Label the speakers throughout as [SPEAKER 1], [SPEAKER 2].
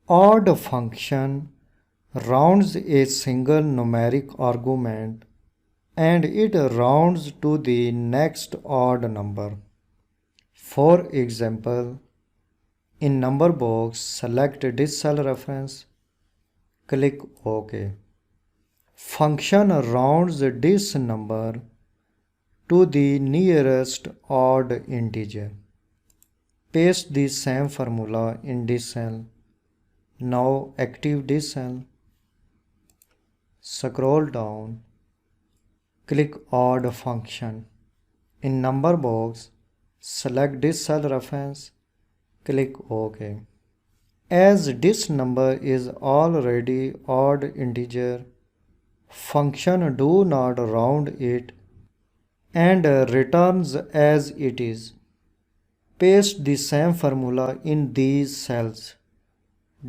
[SPEAKER 1] Odd function rounds a single numeric argument and it rounds to the next odd number. For example, in number box, select this cell reference, click OK. Function rounds this number to the nearest odd integer. Paste the same formula in this cell. Now active this cell. Scroll down. Click odd function. In number box, select this cell reference. Click OK. As this number is already odd integer, function do not round it and returns as it is. Paste the same formula in these cells.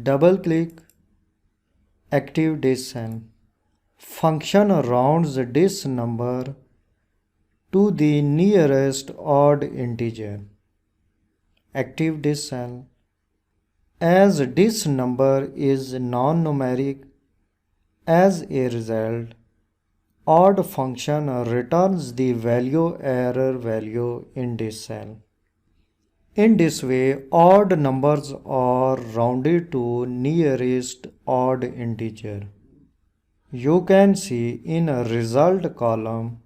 [SPEAKER 1] Double click, active this cell. Function rounds this number to the nearest odd integer. Active this cell. As this number is non-numeric, as a result, odd function returns the error value in this cell. In this way, odd numbers are rounded to nearest odd integer. You can see in a result column,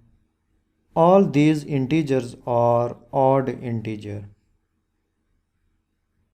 [SPEAKER 1] all these integers are odd integer.